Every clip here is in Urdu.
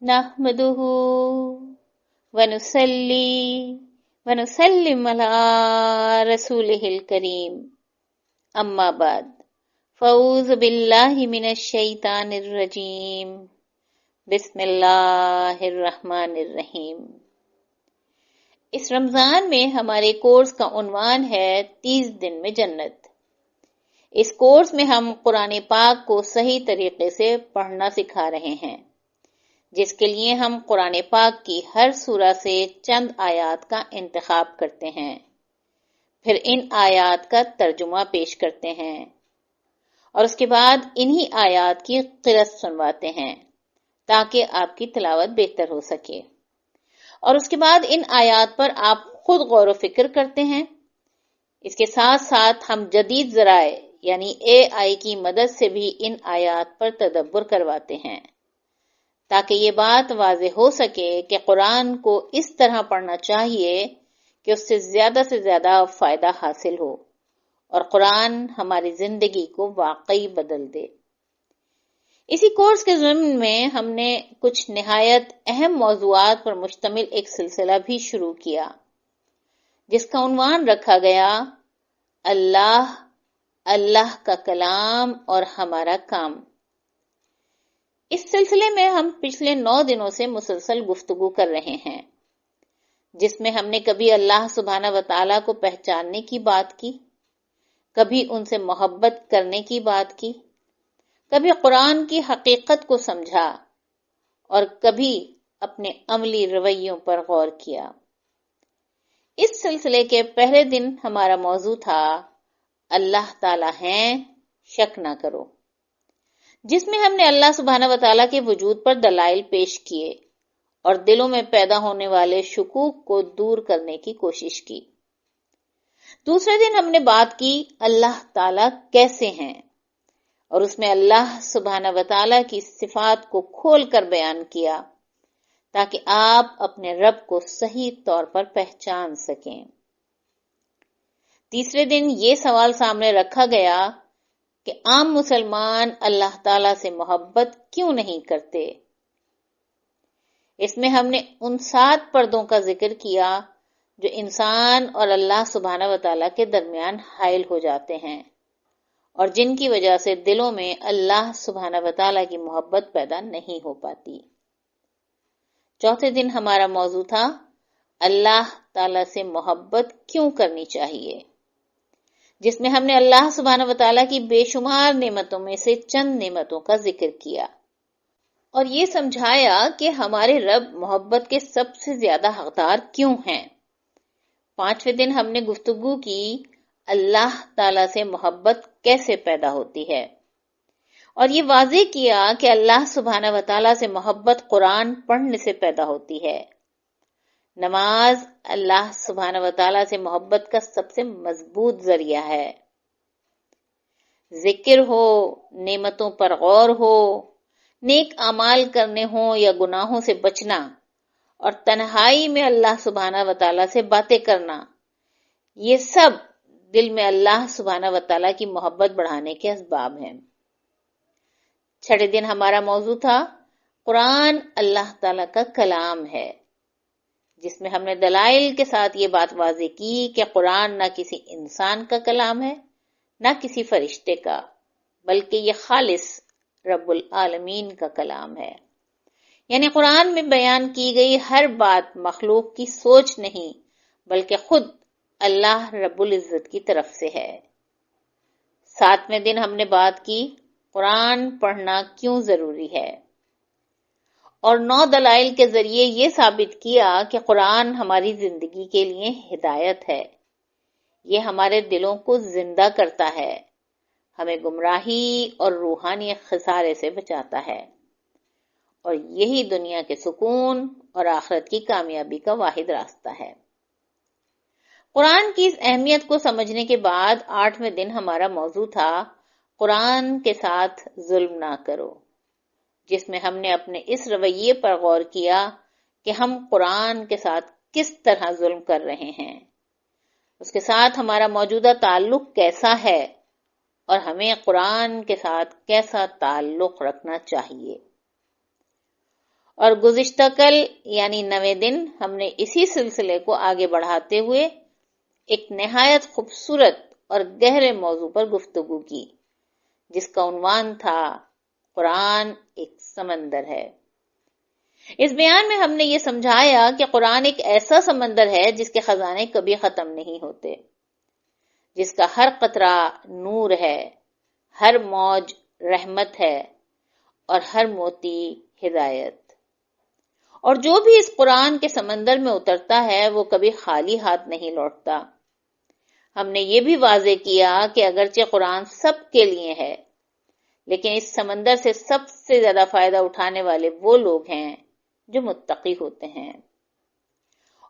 نحمده ونصلي ونسلم على رسوله الكريم اما بعد فاعوذ باللہ من الشیطان الرجیم بسم اللہ الرحمن الرحیم۔ اس رمضان میں ہمارے کورس کا عنوان ہے 30 دن میں جنت۔ اس کورس میں ہم قرآن پاک کو صحیح طریقے سے پڑھنا سکھا رہے ہیں، جس کے لیے ہم قرآن پاک کی ہر سورہ سے چند آیات کا انتخاب کرتے ہیں، پھر ان آیات کا ترجمہ پیش کرتے ہیں اور اس کے بعد انہی آیات کی قرأت سنواتے ہیں تاکہ آپ کی تلاوت بہتر ہو سکے، اور اس کے بعد ان آیات پر آپ خود غور و فکر کرتے ہیں۔ اس کے ساتھ ساتھ ہم جدید ذرائع یعنی AI کی مدد سے بھی ان آیات پر تدبر کرواتے ہیں تاکہ یہ بات واضح ہو سکے کہ قرآن کو اس طرح پڑھنا چاہیے کہ اس سے زیادہ فائدہ حاصل ہو اور قرآن ہماری زندگی کو واقعی بدل دے۔ اسی کورس کے ضمن میں ہم نے کچھ نہایت اہم موضوعات پر مشتمل ایک سلسلہ بھی شروع کیا، جس کا عنوان رکھا گیا اللہ کا کلام اور ہمارا کام۔ اس سلسلے میں ہم پچھلے 9 دنوں سے مسلسل گفتگو کر رہے ہیں، جس میں ہم نے کبھی اللہ سبحانہ وتعالیٰ کو پہچاننے کی بات کی، کبھی ان سے محبت کرنے کی بات کی، کبھی قرآن کی حقیقت کو سمجھا اور کبھی اپنے عملی رویوں پر غور کیا۔ اس سلسلے کے پہلے دن ہمارا موضوع تھا اللہ تعالیٰ ہیں، شک نہ کرو، جس میں ہم نے اللہ سبحانہ وتعالیٰ کے وجود پر دلائل پیش کیے اور دلوں میں پیدا ہونے والے شکوک کو دور کرنے کی کوشش کی۔ دوسرے دن ہم نے بات کی اللہ تعالیٰ کیسے ہیں، اور اس میں اللہ سبحانہ وتعالیٰ کی صفات کو کھول کر بیان کیا تاکہ آپ اپنے رب کو صحیح طور پر پہچان سکیں۔ تیسرے دن یہ سوال سامنے رکھا گیا کہ عام مسلمان اللہ تعالیٰ سے محبت کیوں نہیں کرتے۔ اس میں ہم نے ان 7 پردوں کا ذکر کیا جو انسان اور اللہ سبحانہ وتعالیٰ کے درمیان حائل ہو جاتے ہیں اور جن کی وجہ سے دلوں میں اللہ سبحانہ وتعالیٰ کی محبت پیدا نہیں ہو پاتی۔ چوتھے دن ہمارا موضوع تھا اللہ تعالیٰ سے محبت کیوں کرنی چاہیے، جس میں ہم نے اللہ سبحانہ وتعالیٰ کی بے شمار نعمتوں میں سے چند نعمتوں کا ذکر کیا اور یہ سمجھایا کہ ہمارے رب محبت کے سب سے زیادہ حقدار کیوں ہیں۔ پانچویں دن ہم نے گفتگو کی اللہ تعالیٰ سے محبت کیسے پیدا ہوتی ہے اور یہ واضح کیا کہ اللہ سبحانہ وتعالیٰ سے محبت قرآن پڑھنے سے پیدا ہوتی ہے۔ نماز اللہ سبحانہ وتعالیٰ سے محبت کا سب سے مضبوط ذریعہ ہے۔ ذکر ہو، نعمتوں پر غور ہو، نیک اعمال کرنے ہوں یا گناہوں سے بچنا، اور تنہائی میں اللہ سبحانہ وتعالیٰ سے باتیں کرنا، یہ سب دل میں اللہ سبحانہ وتعالیٰ کی محبت بڑھانے کے اسباب ہیں۔ چھٹے دن ہمارا موضوع تھا قرآن اللہ تعالیٰ کا کلام ہے، جس میں ہم نے دلائل کے ساتھ یہ بات واضح کی کہ قرآن نہ کسی انسان کا کلام ہے نہ کسی فرشتے کا، بلکہ یہ خالص رب العالمین کا کلام ہے۔ یعنی قرآن میں بیان کی گئی ہر بات مخلوق کی سوچ نہیں بلکہ خود اللہ رب العزت کی طرف سے ہے۔ 7ویں دن ہم نے بات کی قرآن پڑھنا کیوں ضروری ہے اور 9 دلائل کے ذریعے یہ ثابت کیا کہ قرآن ہماری زندگی کے لیے ہدایت ہے، یہ ہمارے دلوں کو زندہ کرتا ہے، ہمیں گمراہی اور روحانی خسارے سے بچاتا ہے، اور یہی دنیا کے سکون اور آخرت کی کامیابی کا واحد راستہ ہے۔ قرآن کی اس اہمیت کو سمجھنے کے بعد 8ویں دن ہمارا موضوع تھا قرآن کے ساتھ ظلم نہ کرو، جس میں ہم نے اپنے اس رویے پر غور کیا کہ ہم قرآن کے ساتھ کس طرح ظلم کر رہے ہیں، اس کے ساتھ ہمارا موجودہ تعلق کیسا ہے اور ہمیں قرآن کے ساتھ کیسا تعلق رکھنا چاہیے۔ اور گزشتہ کل یعنی 9ویں دن ہم نے اسی سلسلے کو آگے بڑھاتے ہوئے ایک نہایت خوبصورت اور گہرے موضوع پر گفتگو کی، جس کا عنوان تھا قرآن ایک سمندر ہے۔ اس بیان میں ہم نے یہ سمجھایا کہ قرآن ایک ایسا سمندر ہے جس کے خزانے کبھی ختم نہیں ہوتے، جس کا ہر قطرہ نور ہے، ہر موج رحمت ہے اور ہر موتی ہدایت۔ اور جو بھی اس قرآن کے سمندر میں اترتا ہے وہ کبھی خالی ہاتھ نہیں لوٹتا۔ ہم نے یہ بھی واضح کیا کہ اگرچہ قرآن سب کے لیے ہے، لیکن اس سمندر سے سب سے زیادہ فائدہ اٹھانے والے وہ لوگ ہیں جو متقی ہوتے ہیں۔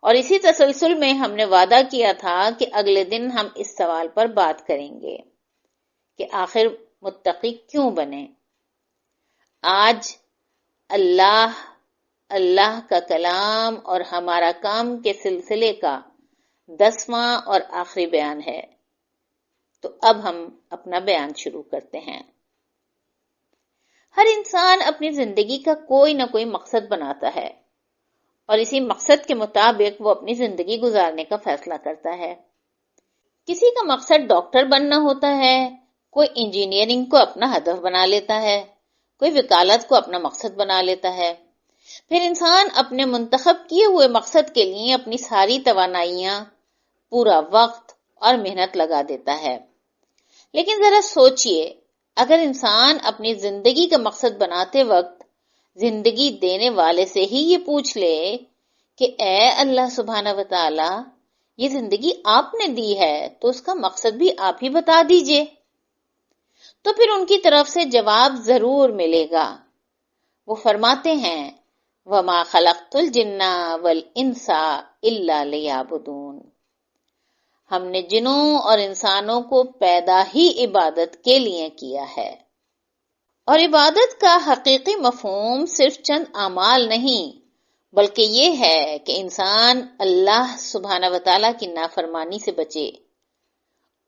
اور اسی تسلسل میں ہم نے وعدہ کیا تھا کہ اگلے دن ہم اس سوال پر بات کریں گے کہ آخر متقی کیوں بنے۔ آج اللہ کا کلام اور ہمارا کام کے سلسلے کا 10واں اور آخری بیان ہے، تو اب ہم اپنا بیان شروع کرتے ہیں۔ ہر انسان اپنی زندگی کا کوئی نہ کوئی مقصد بناتا ہے اور اسی مقصد کے مطابق وہ اپنی زندگی گزارنے کا فیصلہ کرتا ہے۔ کسی کا مقصد ڈاکٹر بننا ہوتا ہے، کوئی انجینئرنگ کو اپنا ہدف بنا لیتا ہے، کوئی وکالت کو اپنا مقصد بنا لیتا ہے۔ پھر انسان اپنے منتخب کیے ہوئے مقصد کے لیے اپنی ساری توانائیاں، پورا وقت اور محنت لگا دیتا ہے۔ لیکن ذرا سوچئے، اگر انسان اپنی زندگی کا مقصد بناتے وقت زندگی دینے والے سے ہی یہ پوچھ لے کہ اے اللہ سبحانہ وتعالی، یہ زندگی آپ نے دی ہے تو اس کا مقصد بھی آپ ہی بتا دیجئے، تو پھر ان کی طرف سے جواب ضرور ملے گا۔ وہ فرماتے ہیں وَمَا خَلَقْتُ الْجِنَّ وَالْإِنسَ إِلَّا لِيَعْبُدُونِ، ہم نے جنوں اور انسانوں کو پیدا ہی عبادت کے لیے کیا ہے۔ اور عبادت کا حقیقی مفہوم صرف چند اعمال نہیں، بلکہ یہ ہے کہ انسان اللہ سبحانہ وتعالی کی نافرمانی سے بچے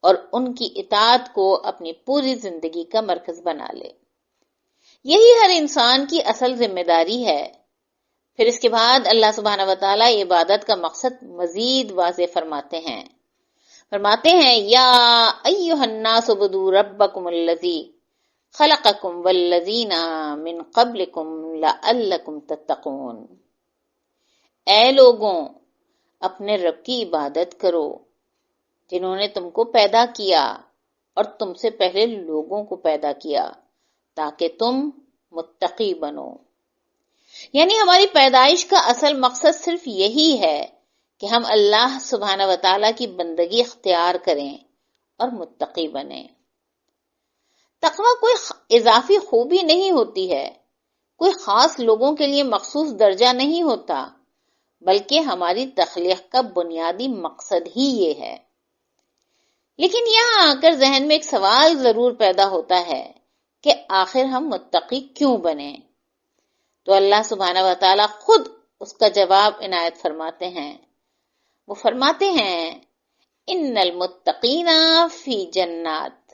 اور ان کی اطاعت کو اپنی پوری زندگی کا مرکز بنا لے۔ یہی ہر انسان کی اصل ذمہ داری ہے۔ پھر اس کے بعد اللہ سبحانہ وتعالی عبادت کا مقصد مزید واضح فرماتے ہیں یا ایھا الناس اعبدوا ربکم الذی خلقکم والذین من قبلکم لعلکم تتقون، اے لوگوں اپنے رب کی عبادت کرو جنہوں نے تم کو پیدا کیا اور تم سے پہلے لوگوں کو پیدا کیا تاکہ تم متقی بنو۔ یعنی ہماری پیدائش کا اصل مقصد صرف یہی ہے کہ ہم اللہ سبحانہ وتعالی کی بندگی اختیار کریں اور متقی بنیں۔ تقوی کوئی اضافی خوبی نہیں ہوتی ہے، کوئی خاص لوگوں کے لیے مخصوص درجہ نہیں ہوتا، بلکہ ہماری تخلیق کا بنیادی مقصد ہی یہ ہے۔ لیکن یہاں آ کر ذہن میں ایک سوال ضرور پیدا ہوتا ہے کہ آخر ہم متقی کیوں بنیں؟ تو اللہ سبحانہ وتعالی خود اس کا جواب عنایت فرماتے ہیں۔ وہ فرماتے ہیں ان المتقین فی جنات،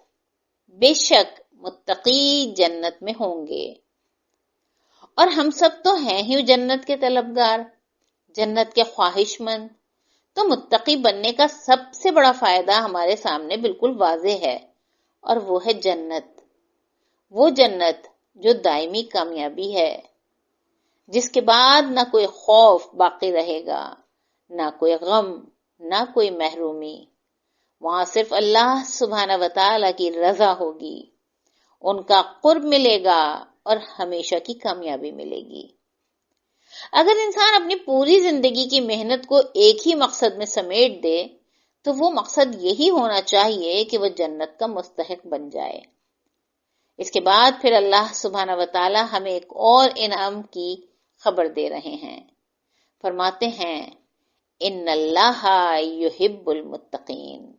بے شک متقی جنت میں ہوں گے۔ اور ہم سب تو ہیں ہی جنت کے طلبگار، جنت کے خواہش مند، تو متقی بننے کا سب سے بڑا فائدہ ہمارے سامنے بالکل واضح ہے، اور وہ ہے وہ جنت جو دائمی کامیابی ہے، جس کے بعد نہ کوئی خوف باقی رہے گا، نہ کوئی غم، نہ کوئی محرومی۔ وہاں صرف اللہ سبحانہ وتعالی کی رضا ہوگی، ان کا قرب ملے گا اور ہمیشہ کی کامیابی ملے گی۔ اگر انسان اپنی پوری زندگی کی محنت کو ایک ہی مقصد میں سمیٹ دے تو وہ مقصد یہی ہونا چاہیے کہ وہ جنت کا مستحق بن جائے۔ اس کے بعد پھر اللہ سبحانہ وتعالی ہمیں ایک اور انعام کی خبر دے رہے ہیں۔ فرماتے ہیں ان اللہ یحب المتقین،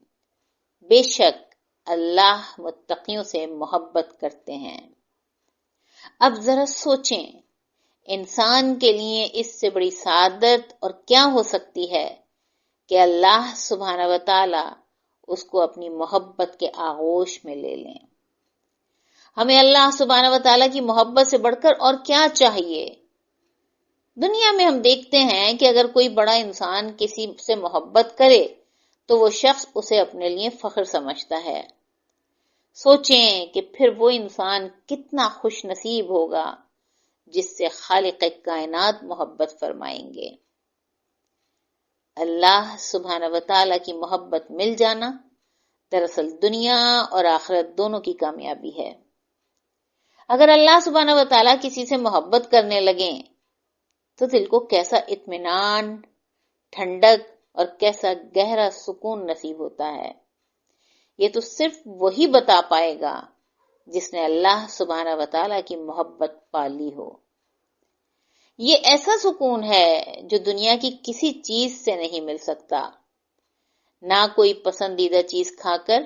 بے شک اللہ متقیوں سے محبت کرتے ہیں۔ اب ذرا سوچیں، انسان کے لیے اس سے بڑی سعادت اور کیا ہو سکتی ہے کہ اللہ سبحانہ وتعالی اس کو اپنی محبت کے آغوش میں لے لیں۔ ہمیں اللہ سبحانہ وتعالی کی محبت سے بڑھ کر اور کیا چاہیے؟ دنیا میں ہم دیکھتے ہیں کہ اگر کوئی بڑا انسان کسی سے محبت کرے تو وہ شخص اسے اپنے لیے فخر سمجھتا ہے۔ سوچیں کہ پھر وہ انسان کتنا خوش نصیب ہوگا جس سے خالق کائنات محبت فرمائیں گے۔ اللہ سبحانہ و تعالیٰ کی محبت مل جانا دراصل دنیا اور آخرت دونوں کی کامیابی ہے۔ اگر اللہ سبحانہ و تعالیٰ کسی سے محبت کرنے لگیں تو دل کو کیسا اطمینان، ٹھنڈک اور کیسا گہرا سکون نصیب ہوتا ہے۔ یہ تو صرف وہی بتا پائے گا جس نے اللہ سبحانہ و تعالیٰ کی محبت پا لی ہو۔ یہ ایسا سکون ہے جو دنیا کی کسی چیز سے نہیں مل سکتا، نہ کوئی پسندیدہ چیز کھا کر،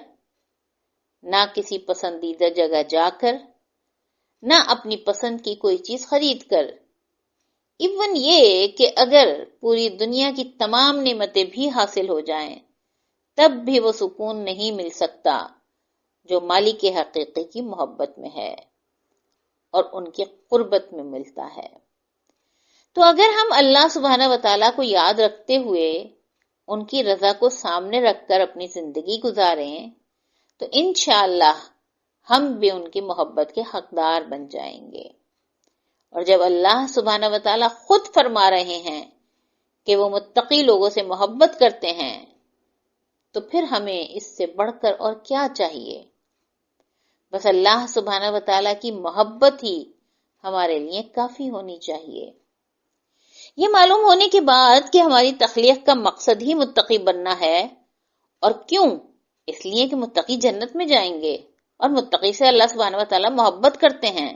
نہ کسی پسندیدہ جگہ جا کر، نہ اپنی پسند کی کوئی چیز خرید کر، ایون یہ کہ اگر پوری دنیا کی تمام نعمتیں بھی حاصل ہو جائیں تب بھی وہ سکون نہیں مل سکتا جو مالک حقیقی کی محبت میں ہے اور ان کی قربت میں ملتا ہے۔ تو اگر ہم اللہ سبحانہ و تعالیٰ کو یاد رکھتے ہوئے ان کی رضا کو سامنے رکھ کر اپنی زندگی گزاریں تو انشاءاللہ ہم بھی ان کی محبت کے حقدار بن جائیں گے۔ اور جب اللہ سبحانہ و تعالیٰ خود فرما رہے ہیں کہ وہ متقی لوگوں سے محبت کرتے ہیں تو پھر ہمیں اس سے بڑھ کر اور کیا چاہیے؟ بس اللہ سبحانہ و تعالیٰ کی محبت ہی ہمارے لیے کافی ہونی چاہیے۔ یہ معلوم ہونے کے بعد کہ ہماری تخلیق کا مقصد ہی متقی بننا ہے، اور کیوں؟ اس لیے کہ متقی جنت میں جائیں گے اور متقی سے اللہ سبحانہ و تعالیٰ محبت کرتے ہیں،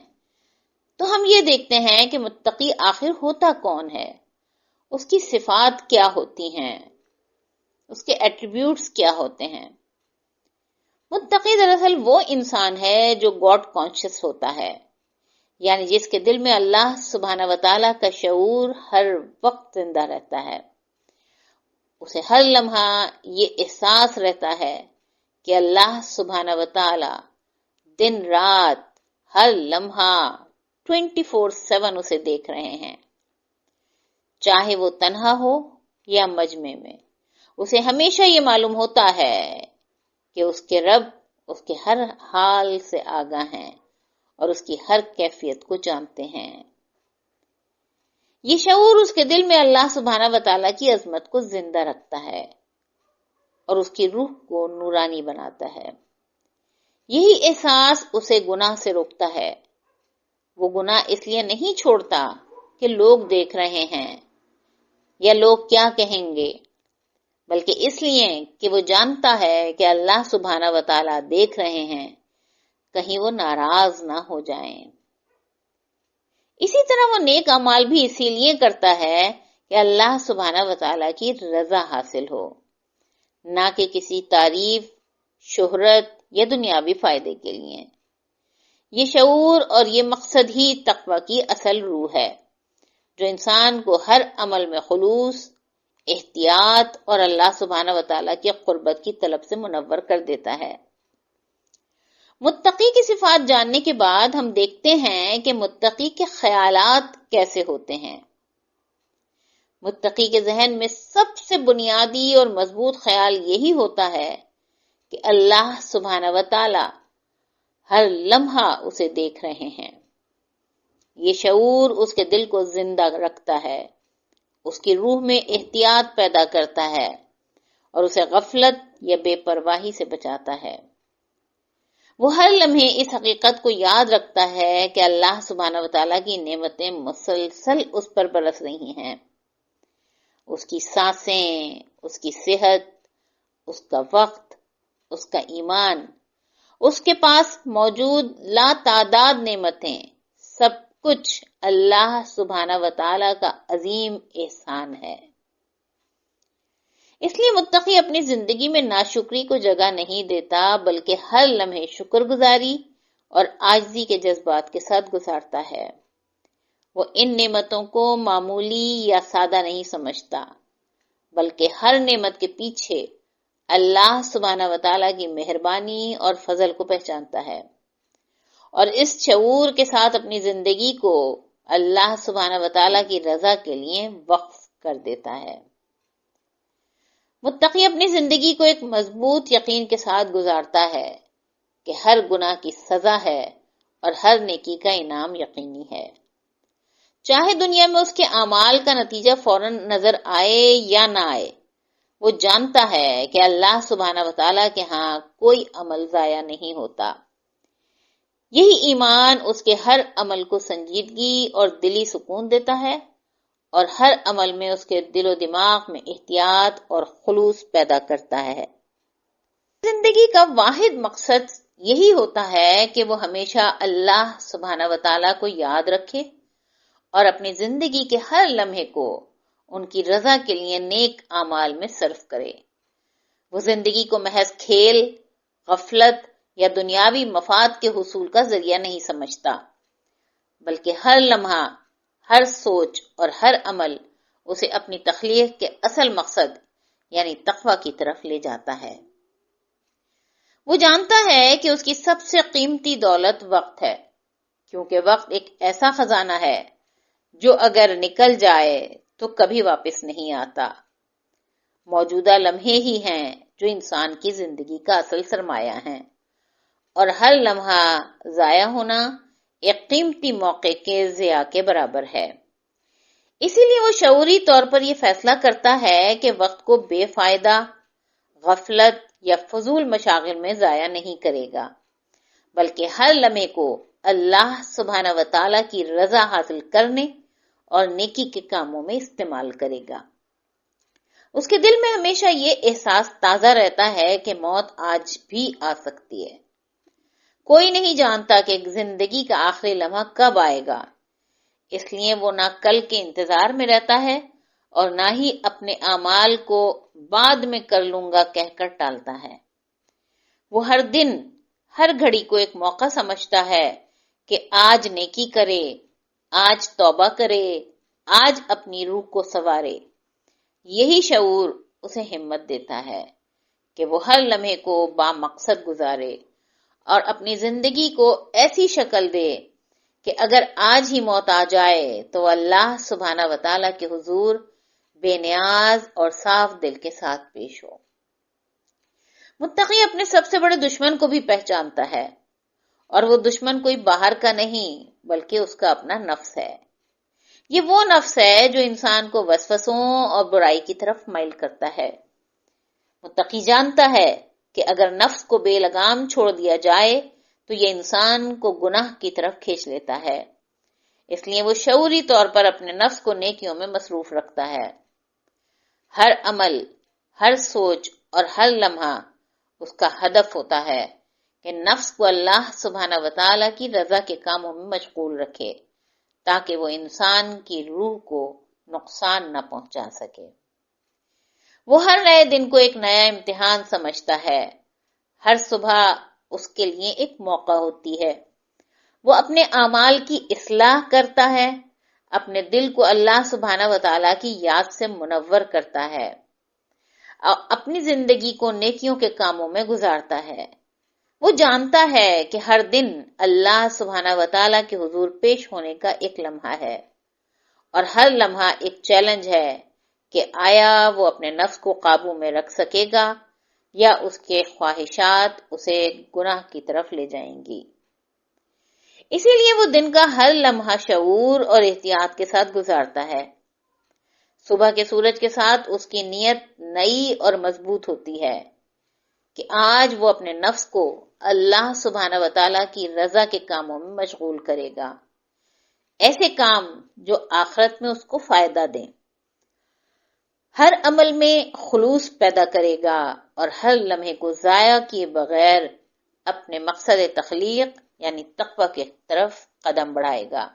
تو ہم یہ دیکھتے ہیں کہ متقی آخر ہوتا کون ہے، اس کی صفات کیا ہوتی ہیں، اس کے ایٹریبیوٹس کیا ہوتے ہیں۔ متقی دراصل وہ انسان ہے جو گاڈ کانشیس ہوتا ہے، یعنی جس کے دل میں اللہ سبحانہ و تعالیٰ کا شعور ہر وقت زندہ رہتا ہے۔ اسے ہر لمحہ یہ احساس رہتا ہے کہ اللہ سبحانہ و تعالیٰ دن رات ہر لمحہ 24/7 اسے دیکھ رہے ہیں، چاہے وہ تنہا ہو یا مجمع میں۔ اسے ہمیشہ یہ معلوم ہوتا ہے کہ اس کے رب اس کے ہر حال سے آگاہ ہیں اور اس کی ہر کیفیت کو جانتے ہیں۔ یہ شعور اس کے دل میں اللہ سبحانہ و تعالیٰ کی عظمت کو زندہ رکھتا ہے اور اس کی روح کو نورانی بناتا ہے۔ یہی احساس اسے گناہ سے روکتا ہے۔ وہ گناہ اس لیے نہیں چھوڑتا کہ لوگ دیکھ رہے ہیں یا لوگ کیا کہیں گے، بلکہ اس لیے کہ وہ جانتا ہے کہ اللہ سبحانہ و تعالیٰ دیکھ رہے ہیں، کہیں وہ ناراض نہ ہو جائیں۔ اسی طرح وہ نیک اعمال بھی اسی لیے کرتا ہے کہ اللہ سبحانہ و تعالیٰ کی رضا حاصل ہو، نہ کہ کسی تعریف، شہرت یا دنیاوی فائدے کے لیے۔ یہ شعور اور یہ مقصد ہی تقوی کی اصل روح ہے، جو انسان کو ہر عمل میں خلوص، احتیاط اور اللہ سبحانہ و تعالیٰ کی قربت کی طلب سے منور کر دیتا ہے۔ متقی کی صفات جاننے کے بعد ہم دیکھتے ہیں کہ متقی کے خیالات کیسے ہوتے ہیں۔ متقی کے ذہن میں سب سے بنیادی اور مضبوط خیال یہی ہوتا ہے کہ اللہ سبحانہ و تعالی ہر لمحہ اسے دیکھ رہے ہیں۔ یہ شعور اس کے دل کو زندہ رکھتا ہے، اس کی روح میں احتیاط پیدا کرتا ہے اور اسے غفلت یا بے پرواہی سے بچاتا ہے۔ وہ ہر لمحے اس حقیقت کو یاد رکھتا ہے کہ اللہ سبحانہ و تعالیٰ کی نعمتیں مسلسل اس پر برس رہی ہیں۔ اس کی سانسیں، اس کی صحت، اس کا وقت، اس کا ایمان، اس کے پاس موجود لا تعداد نعمتیں، سب کچھ اللہ سبحانہ و تعالیٰ کا عظیم احسان ہے۔ اس لیے متقی اپنی زندگی میں ناشکری کو جگہ نہیں دیتا، بلکہ ہر لمحے شکر گزاری اور عاجزی کے جذبات کے ساتھ گزارتا ہے۔ وہ ان نعمتوں کو معمولی یا سادہ نہیں سمجھتا، بلکہ ہر نعمت کے پیچھے اللہ سبحانہ و تعالیٰ کی مہربانی اور فضل کو پہچانتا ہے، اور اس شعور کے ساتھ اپنی زندگی کو اللہ سبحانہ وتعالیٰ کی رضا کے لیے وقف کر دیتا ہے۔ متقی اپنی زندگی کو ایک مضبوط یقین کے ساتھ گزارتا ہے کہ ہر گناہ کی سزا ہے اور ہر نیکی کا انعام یقینی ہے، چاہے دنیا میں اس کے اعمال کا نتیجہ فوراً نظر آئے یا نہ آئے۔ وہ جانتا ہے کہ اللہ سبحانہ وتعالیٰ کے ہاں کوئی عمل ضائع نہیں ہوتا۔ یہی ایمان اس کے ہر عمل کو سنجیدگی اور دلی سکون دیتا ہے اور ہر عمل میں اس کے دل و دماغ میں احتیاط اور خلوص پیدا کرتا ہے۔ زندگی کا واحد مقصد یہی ہوتا ہے کہ وہ ہمیشہ اللہ سبحانہ وتعالیٰ کو یاد رکھے اور اپنی زندگی کے ہر لمحے کو ان کی رضا کے لیے نیک اعمال میں صرف کرے۔ وہ زندگی کو محض کھیل، غفلت یا دنیاوی مفاد کے حصول کا ذریعہ نہیں سمجھتا، بلکہ ہر لمحہ، ہر سوچ اور ہر عمل اسے اپنی تخلیق کے اصل مقصد یعنی تقوی کی طرف لے جاتا ہے۔ وہ جانتا ہے کہ اس کی سب سے قیمتی دولت وقت ہے، کیونکہ وقت ایک ایسا خزانہ ہے جو اگر نکل جائے تو کبھی واپس نہیں آتا۔ موجودہ لمحے ہی ہیں جو انسان کی زندگی کا اصل سرمایہ ہیں، اور ہر لمحہ ضائع ہونا ایک قیمتی موقع کے ضیاع کے برابر ہے۔ اسی لیے وہ شعوری طور پر یہ فیصلہ کرتا ہے کہ وقت کو بے فائدہ، غفلت یا فضول مشاغل میں ضائع نہیں کرے گا، بلکہ ہر لمحے کو اللہ سبحانہ وتعالیٰ کی رضا حاصل کرنے اور نیکی کے کاموں میں استعمال کرے گا۔ اس کے دل میں ہمیشہ یہ احساس تازہ رہتا ہے کہ موت آج بھی آ سکتی ہے۔ کوئی نہیں جانتا کہ زندگی کا آخری لمحہ کب آئے گا، اس لیے وہ نہ کل کے انتظار میں رہتا ہے اور نہ ہی اپنے اعمال کو بعد میں کر لوں گا کہہ کر ٹالتا ہے۔ وہ ہر دن، ہر گھڑی کو ایک موقع سمجھتا ہے کہ آج نیکی کرے، آج توبہ کرے، آج اپنی روح کو سنوارے۔ یہی شعور اسے ہمت دیتا ہے کہ وہ ہر لمحے کو با مقصد گزارے اور اپنی زندگی کو ایسی شکل دے کہ اگر آج ہی موت آ جائے تو اللہ سبحانہ وتعالیٰ کے حضور بے نیاز اور صاف دل کے ساتھ پیش ہو۔ متقی اپنے سب سے بڑے دشمن کو بھی پہچانتا ہے، اور وہ دشمن کوئی باہر کا نہیں بلکہ اس کا اپنا نفس ہے۔ یہ وہ نفس ہے جو انسان کو وسوسوں اور برائی کی طرف مائل کرتا ہے۔ متقی جانتا ہے کہ اگر نفس کو بے لگام چھوڑ دیا جائے تو یہ انسان کو گناہ کی طرف کھینچ لیتا ہے، اس لیے وہ شعوری طور پر اپنے نفس کو نیکیوں میں مصروف رکھتا ہے۔ ہر عمل، ہر سوچ اور ہر لمحہ اس کا ہدف ہوتا ہے کہ نفس کو اللہ سبحانہ وتعالیٰ کی رضا کے کاموں میں مشغول رکھے تاکہ وہ انسان کی روح کو نقصان نہ پہنچا سکے۔ وہ ہر نئے دن کو ایک نیا امتحان سمجھتا ہے، ہر صبح اس کے لیے ایک موقع ہوتی ہے۔ وہ اپنے اعمال کی اصلاح کرتا ہے، اپنے دل کو اللہ سبحانہ وتعالیٰ کی یاد سے منور کرتا ہے اور اپنی زندگی کو نیکیوں کے کاموں میں گزارتا ہے۔ وہ جانتا ہے کہ ہر دن اللہ سبحانہ وتعالیٰ کے حضور پیش ہونے کا ایک لمحہ ہے، اور ہر لمحہ ایک چیلنج ہے کہ آیا وہ اپنے نفس کو قابو میں رکھ سکے گا یا اس کے خواہشات اسے گناہ کی طرف لے جائیں گی۔ اسی لیے وہ دن کا ہر لمحہ شعور اور احتیاط کے ساتھ گزارتا ہے۔ صبح کے سورج کے ساتھ اس کی نیت نئی اور مضبوط ہوتی ہے کہ آج وہ اپنے نفس کو اللہ سبحانہ وتعالیٰ کی رضا کے کاموں میں مشغول کرے گا، ایسے کام جو آخرت میں اس کو فائدہ دیں۔ ہر عمل میں خلوص پیدا کرے گا اور ہر لمحے کو ضائع کیے بغیر اپنے مقصد تخلیق یعنی تقوی کی طرف قدم بڑھائے گا۔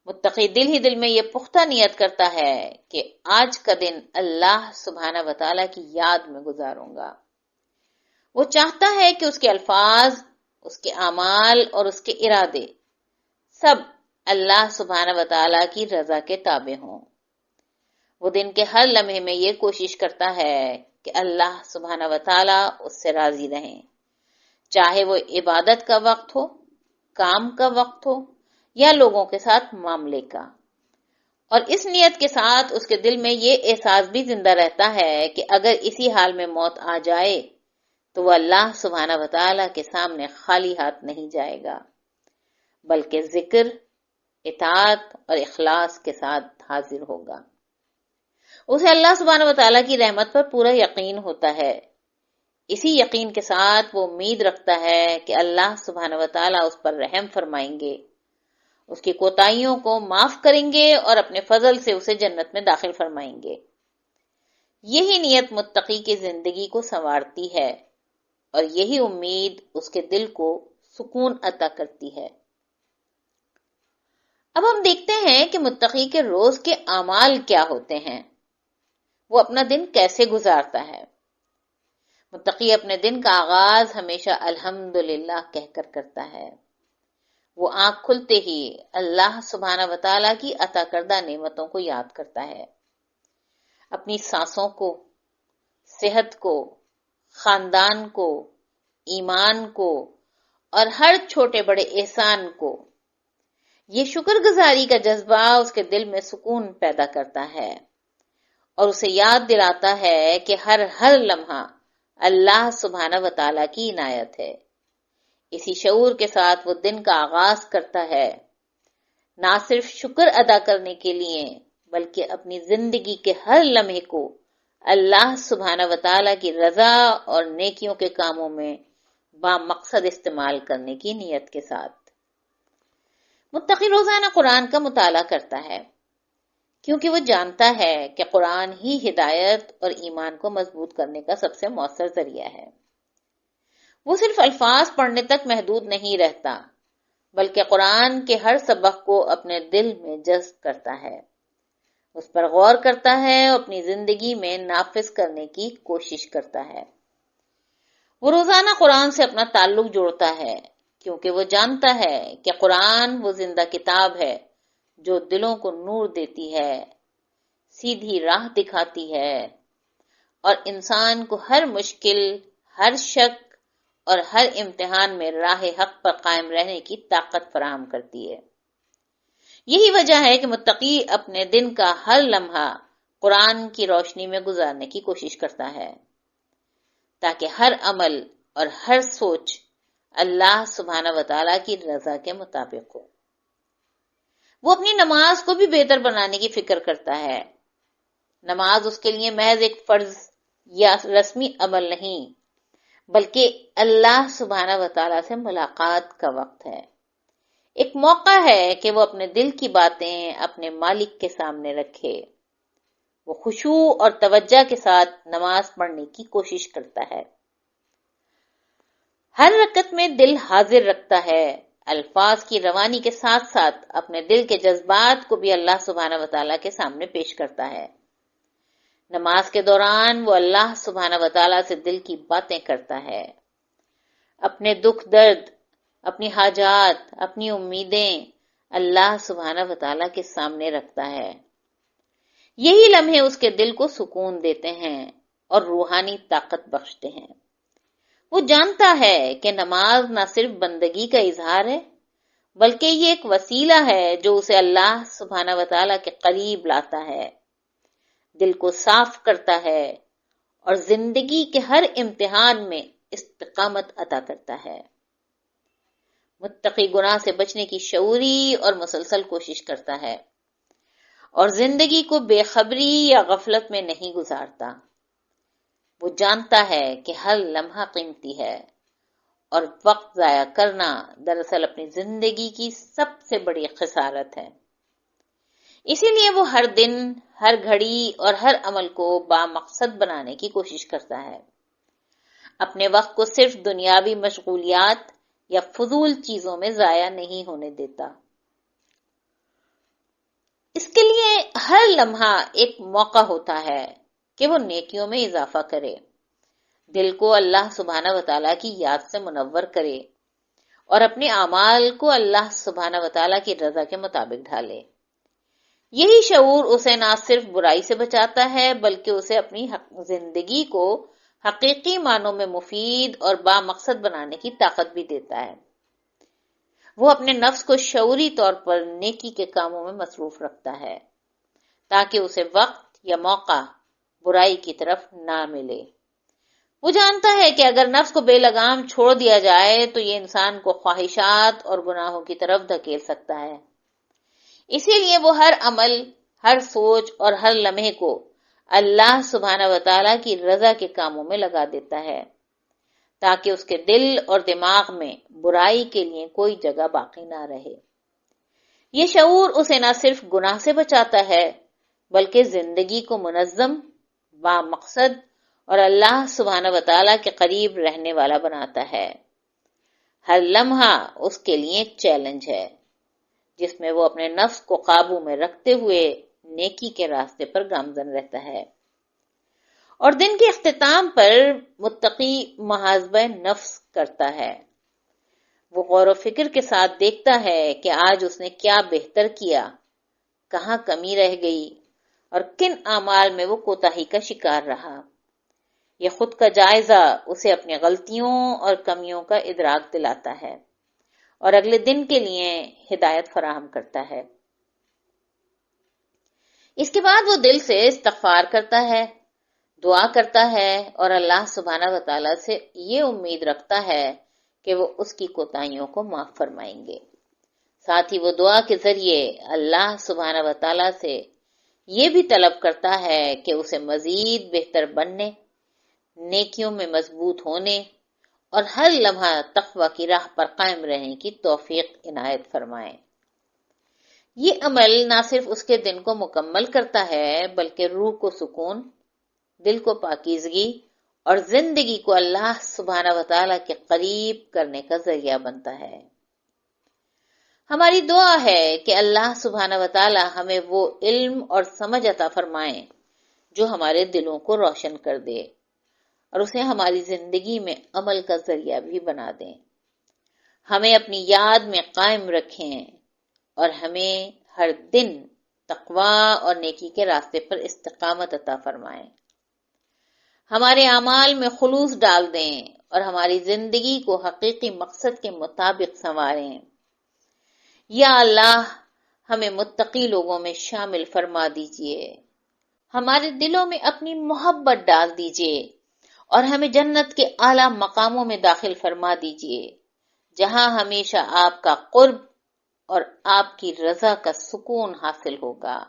متقی دل ہی دل میں یہ پختہ نیت کرتا ہے کہ آج کا دن اللہ سبحانہ وتعالیٰ کی یاد میں گزاروں گا۔ وہ چاہتا ہے کہ اس کے الفاظ، اس کے اعمال اور اس کے ارادے سب اللہ سبحانہ وتعالیٰ کی رضا کے تابع ہوں۔ وہ دن کے ہر لمحے میں یہ کوشش کرتا ہے کہ اللہ سبحانہ وتعالیٰ اس سے راضی رہیں، چاہے وہ عبادت کا وقت ہو، کام کا وقت ہو یا لوگوں کے ساتھ معاملے کا، اور اس نیت کے ساتھ اس کے دل میں یہ احساس بھی زندہ رہتا ہے کہ اگر اسی حال میں موت آ جائے تو وہ اللہ سبحانہ وتعالی کے سامنے خالی ہاتھ نہیں جائے گا، بلکہ ذکر، اطاعت اور اخلاص کے ساتھ حاضر ہوگا۔ اسے اللہ سبحانہ وتعالی کی رحمت پر پورا یقین ہوتا ہے۔ اسی یقین کے ساتھ وہ امید رکھتا ہے کہ اللہ سبحانہ وتعالی اس پر رحم فرمائیں گے، اس کی کوتاہیوں کو معاف کریں گے اور اپنے فضل سے اسے جنت میں داخل فرمائیں گے۔ یہی نیت متقی کی زندگی کو سنوارتی ہے اور یہی امید اس کے دل کو سکون عطا کرتی ہے۔ اب ہم دیکھتے ہیں کہ متقی کے روز کے اعمال کیا ہوتے ہیں، وہ اپنا دن کیسے گزارتا ہے۔ متقی اپنے دن کا آغاز ہمیشہ الحمدللہ کہہ کر کرتا ہے۔ وہ آنکھ کھلتے ہی اللہ سبحانہ وتعالی کی عطا کردہ نعمتوں کو یاد کرتا ہے، اپنی سانسوں کو، صحت کو، خاندان کو، ایمان کو اور ہر چھوٹے بڑے احسان کو۔ یہ شکر گزاری کا جذبہ اس کے دل میں سکون پیدا کرتا ہے اور اسے یاد دلاتا ہے کہ ہر لمحہ اللہ سبحانہ وتعالی کی عنایت ہے۔ اسی شعور کے ساتھ وہ دن کا آغاز کرتا ہے، نہ صرف شکر ادا کرنے کے لیے بلکہ اپنی زندگی کے ہر لمحے کو اللہ سبحانہ وتعالی کی رضا اور نیکیوں کے کاموں میں با مقصد استعمال کرنے کی نیت کے ساتھ۔ متقی روزانہ قرآن کا مطالعہ کرتا ہے کیونکہ وہ جانتا ہے کہ قرآن ہی ہدایت اور ایمان کو مضبوط کرنے کا سب سے مؤثر ذریعہ ہے۔ وہ صرف الفاظ پڑھنے تک محدود نہیں رہتا بلکہ قرآن کے ہر سبق کو اپنے دل میں جذب کرتا ہے، اس پر غور کرتا ہے اور اپنی زندگی میں نافذ کرنے کی کوشش کرتا ہے۔ وہ روزانہ قرآن سے اپنا تعلق جوڑتا ہے کیونکہ وہ جانتا ہے کہ قرآن وہ زندہ کتاب ہے جو دلوں کو نور دیتی ہے، سیدھی راہ دکھاتی ہے اور انسان کو ہر مشکل، ہر شک اور ہر امتحان میں راہ حق پر قائم رہنے کی طاقت فراہم کرتی ہے۔ یہی وجہ ہے کہ متقی اپنے دن کا ہر لمحہ قرآن کی روشنی میں گزارنے کی کوشش کرتا ہے تاکہ ہر عمل اور ہر سوچ اللہ سبحانہ وتعالی کی رضا کے مطابق ہو۔ وہ اپنی نماز کو بھی بہتر بنانے کی فکر کرتا ہے۔ نماز اس کے لیے محض ایک فرض یا رسمی عمل نہیں بلکہ اللہ سبحانہ وتعالی سے ملاقات کا وقت ہے، ایک موقع ہے کہ وہ اپنے دل کی باتیں اپنے مالک کے سامنے رکھے۔ وہ خشوع اور توجہ کے ساتھ نماز پڑھنے کی کوشش کرتا ہے، ہر رکعت میں دل حاضر رکھتا ہے، الفاظ کی روانی کے ساتھ ساتھ اپنے دل کے جذبات کو بھی اللہ سبحانہ وتعالی کے سامنے پیش کرتا ہے۔ نماز کے دوران وہ اللہ سبحانہ وتعالی سے دل کی باتیں کرتا ہے، اپنے دکھ درد، اپنی حاجات، اپنی امیدیں اللہ سبحانہ وتعالی کے سامنے رکھتا ہے۔ یہی لمحے اس کے دل کو سکون دیتے ہیں اور روحانی طاقت بخشتے ہیں۔ وہ جانتا ہے کہ نماز نہ صرف بندگی کا اظہار ہے بلکہ یہ ایک وسیلہ ہے جو اسے اللہ سبحانہ وتعالی کے قریب لاتا ہے، دل کو صاف کرتا ہے اور زندگی کے ہر امتحان میں استقامت عطا کرتا ہے۔ متقی گناہ سے بچنے کی شعوری اور مسلسل کوشش کرتا ہے اور زندگی کو بے خبری یا غفلت میں نہیں گزارتا۔ وہ جانتا ہے کہ ہر لمحہ قیمتی ہے اور وقت ضائع کرنا دراصل اپنی زندگی کی سب سے بڑی خسارت ہے۔ اسی لیے وہ ہر دن، ہر گھڑی اور ہر عمل کو بامقصد بنانے کی کوشش کرتا ہے، اپنے وقت کو صرف دنیاوی مشغولیات یا فضول چیزوں میں ضائع نہیں ہونے دیتا۔ اس کے لیے ہر لمحہ ایک موقع ہوتا ہے کہ وہ نیکیوں میں اضافہ کرے، دل کو اللہ سبحانہ وتعالی کی یاد سے منور کرے اور اپنے اعمال کو اللہ سبحانہ وتعالی کی رضا کے مطابق ڈھالے۔ یہی شعور اسے نہ صرف برائی سے بچاتا ہے بلکہ اسے اپنی زندگی کو حقیقی معنوں میں مفید اور بامقصد بنانے کی طاقت بھی دیتا ہے۔ وہ اپنے نفس کو شعوری طور پر نیکی کے کاموں میں مصروف رکھتا ہے تاکہ اسے وقت یا موقع برائی کی طرف نہ ملے۔ وہ جانتا ہے کہ اگر نفس کو بے لگام چھوڑ دیا جائے تو یہ انسان کو خواہشات اور گناہوں کی طرف دھکیل سکتا ہے۔ اسی لیے وہ ہر عمل، ہر سوچ اور ہر لمحے کو اللہ سبحانہ وتعالی کی رضا کے کاموں میں لگا دیتا ہے تاکہ اس کے دل اور دماغ میں برائی کے لیے کوئی جگہ باقی نہ رہے۔ یہ شعور اسے نہ صرف گناہ سے بچاتا ہے بلکہ زندگی کو منظم، با مقصد اور اللہ سبحانہ وتعالی کے قریب رہنے والا بناتا ہے۔ ہر لمحہ اس کے لیے ایک چیلنج ہے جس میں وہ اپنے نفس کو قابو میں رکھتے ہوئے نیکی کے راستے پر گامزن رہتا ہے۔ اور دن کے اختتام پر متقی محاسبہ نفس کرتا ہے۔ وہ غور و فکر کے ساتھ دیکھتا ہے کہ آج اس نے کیا بہتر کیا، کہاں کمی رہ گئی اور کن اعمال میں وہ کوتاہی کا شکار رہا۔ یہ خود کا جائزہ اسے اپنی غلطیوں اور کمیوں کا ادراک دلاتا ہے اور اگلے دن کے لیے ہدایت فراہم کرتا ہے۔ اس کے بعد وہ دل سے استغفار کرتا ہے، دعا کرتا ہے اور اللہ سبحانہ وتعالی سے یہ امید رکھتا ہے کہ وہ اس کی کوتاہیوں کو معاف فرمائیں گے۔ ساتھ ہی وہ دعا کے ذریعے اللہ سبحانہ وتعالی سے یہ بھی طلب کرتا ہے کہ اسے مزید بہتر بننے، نیکیوں میں مضبوط ہونے اور ہر لمحہ تقوی کی راہ پر قائم رہنے کی توفیق عنایت فرمائے۔ یہ عمل نہ صرف اس کے دن کو مکمل کرتا ہے بلکہ روح کو سکون، دل کو پاکیزگی اور زندگی کو اللہ سبحانہ وتعالی کے قریب کرنے کا ذریعہ بنتا ہے۔ ہماری دعا ہے کہ اللہ سبحانہ وتعالی ہمیں وہ علم اور سمجھ عطا فرمائیں جو ہمارے دلوں کو روشن کر دے اور اسے ہماری زندگی میں عمل کا ذریعہ بھی بنا دیں۔ ہمیں اپنی یاد میں قائم رکھیں اور ہمیں ہر دن تقوی اور نیکی کے راستے پر استقامت عطا فرمائیں۔ ہمارے اعمال میں خلوص ڈال دیں اور ہماری زندگی کو حقیقی مقصد کے مطابق سنواریں۔ یا اللہ، ہمیں متقی لوگوں میں شامل فرما دیجئے، ہمارے دلوں میں اپنی محبت ڈال دیجئے اور ہمیں جنت کے اعلیٰ مقاموں میں داخل فرما دیجئے جہاں ہمیشہ آپ کا قرب اور آپ کی رضا کا سکون حاصل ہوگا۔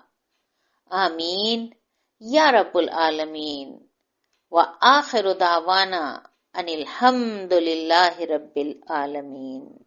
آمین یا رب العالمین۔ وآخر دعوانا ان الحمد للہ رب العالمین۔